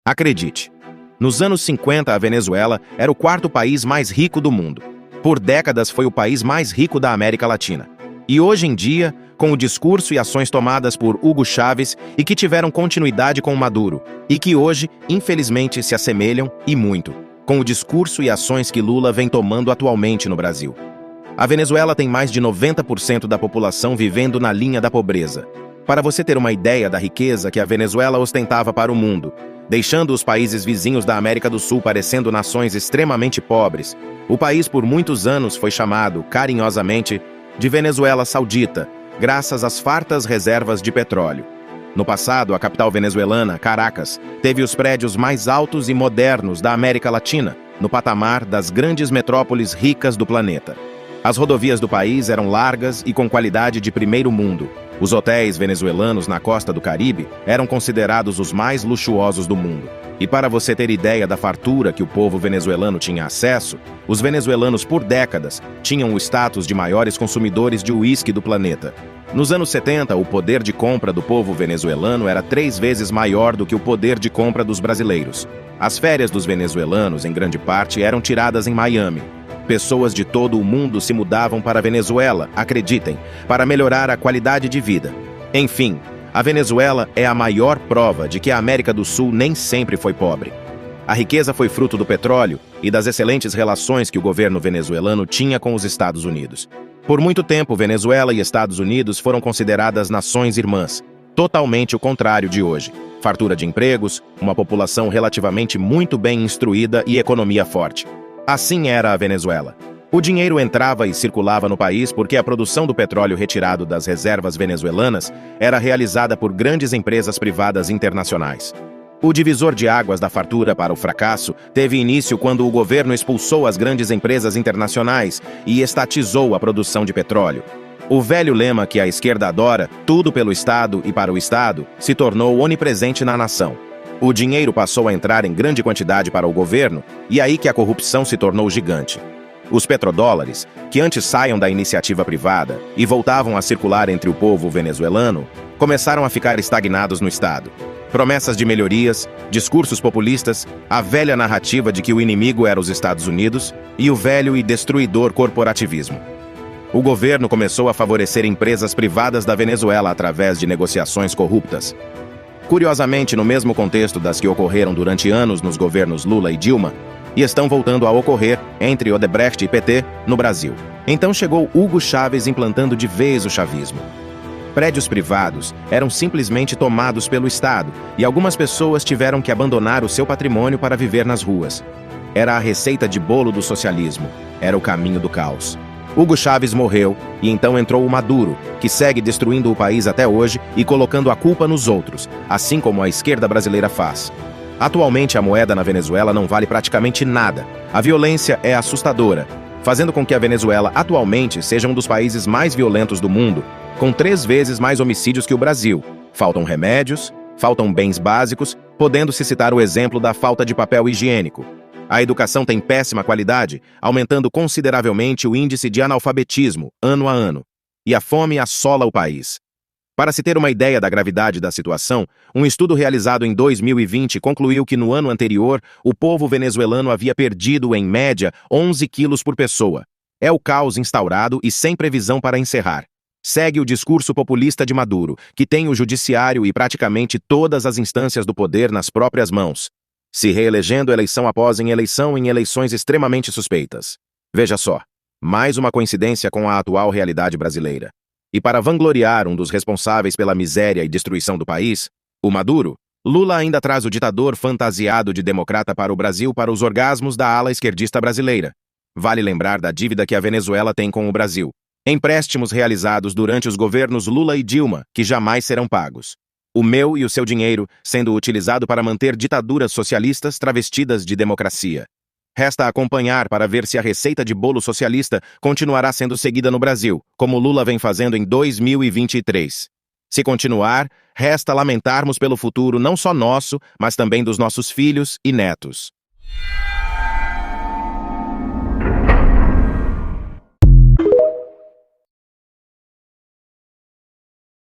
Acredite, nos anos 50 a Venezuela era o quarto país mais rico do mundo. Por décadas foi o país mais rico da América Latina. E hoje em dia, com o discurso e ações tomadas por Hugo Chávez e que tiveram continuidade com Maduro, e que hoje, infelizmente, se assemelham, e muito, com o discurso e ações que Lula vem tomando atualmente no Brasil. A Venezuela tem mais de 90% da população vivendo na linha da pobreza. Para você ter uma ideia da riqueza que a Venezuela ostentava para o mundo, deixando os países vizinhos da América do Sul parecendo nações extremamente pobres, o país por muitos anos foi chamado, carinhosamente, de Venezuela Saudita, graças às fartas reservas de petróleo. No passado, a capital venezuelana, Caracas, teve os prédios mais altos e modernos da América Latina, no patamar das grandes metrópoles ricas do planeta. As rodovias do país eram largas e com qualidade de primeiro mundo. Os hotéis venezuelanos na costa do Caribe eram considerados os mais luxuosos do mundo. E para você ter ideia da fartura que o povo venezuelano tinha acesso, os venezuelanos por décadas tinham o status de maiores consumidores de uísque do planeta. Nos anos 70, o poder de compra do povo venezuelano era 3 vezes maior do que o poder de compra dos brasileiros. As férias dos venezuelanos, em grande parte, eram tiradas em Miami. Pessoas de todo o mundo se mudavam para a Venezuela, acreditem, para melhorar a qualidade de vida. Enfim, a Venezuela é a maior prova de que a América do Sul nem sempre foi pobre. A riqueza foi fruto do petróleo e das excelentes relações que o governo venezuelano tinha com os Estados Unidos. Por muito tempo, Venezuela e Estados Unidos foram consideradas nações irmãs, totalmente o contrário de hoje. Fartura de empregos, uma população relativamente muito bem instruída e economia forte. Assim era a Venezuela. O dinheiro entrava e circulava no país porque a produção do petróleo retirado das reservas venezuelanas era realizada por grandes empresas privadas internacionais. O divisor de águas da fartura para o fracasso teve início quando o governo expulsou as grandes empresas internacionais e estatizou a produção de petróleo. O velho lema que a esquerda adora, tudo pelo Estado e para o Estado, se tornou onipresente na nação. O dinheiro passou a entrar em grande quantidade para o governo e aí que a corrupção se tornou gigante. Os petrodólares, que antes saíam da iniciativa privada e voltavam a circular entre o povo venezuelano, começaram a ficar estagnados no Estado. Promessas de melhorias, discursos populistas, a velha narrativa de que o inimigo era os Estados Unidos e o velho e destruidor corporativismo. O governo começou a favorecer empresas privadas da Venezuela através de negociações corruptas. Curiosamente, no mesmo contexto das que ocorreram durante anos nos governos Lula e Dilma, e estão voltando a ocorrer entre Odebrecht e PT no Brasil. Então chegou Hugo Chávez implantando de vez o chavismo. Prédios privados eram simplesmente tomados pelo Estado e algumas pessoas tiveram que abandonar o seu patrimônio para viver nas ruas. Era a receita de bolo do socialismo, era o caminho do caos. Hugo Chávez morreu e então entrou o Maduro, que segue destruindo o país até hoje e colocando a culpa nos outros, assim como a esquerda brasileira faz. Atualmente a moeda na Venezuela não vale praticamente nada. A violência é assustadora, fazendo com que a Venezuela atualmente seja um dos países mais violentos do mundo, com 3 vezes mais homicídios que o Brasil. Faltam remédios, faltam bens básicos, podendo-se citar o exemplo da falta de papel higiênico. A educação tem péssima qualidade, aumentando consideravelmente o índice de analfabetismo, ano a ano. E a fome assola o país. Para se ter uma ideia da gravidade da situação, um estudo realizado em 2020 concluiu que no ano anterior, o povo venezuelano havia perdido, em média, 11 quilos por pessoa. É o caos instaurado e sem previsão para encerrar. Segue o discurso populista de Maduro, que tem o judiciário e praticamente todas as instâncias do poder nas próprias mãos, se reelegendo eleição após eleição em eleições extremamente suspeitas. Veja só, mais uma coincidência com a atual realidade brasileira. E para vangloriar um dos responsáveis pela miséria e destruição do país, o Maduro, Lula ainda traz o ditador fantasiado de democrata para o Brasil para os orgasmos da ala esquerdista brasileira. Vale lembrar da dívida que a Venezuela tem com o Brasil. Empréstimos realizados durante os governos Lula e Dilma, que jamais serão pagos. O meu e o seu dinheiro sendo utilizado para manter ditaduras socialistas travestidas de democracia. Resta acompanhar para ver se a receita de bolo socialista continuará sendo seguida no Brasil, como Lula vem fazendo em 2023. Se continuar, resta lamentarmos pelo futuro não só nosso, mas também dos nossos filhos e netos.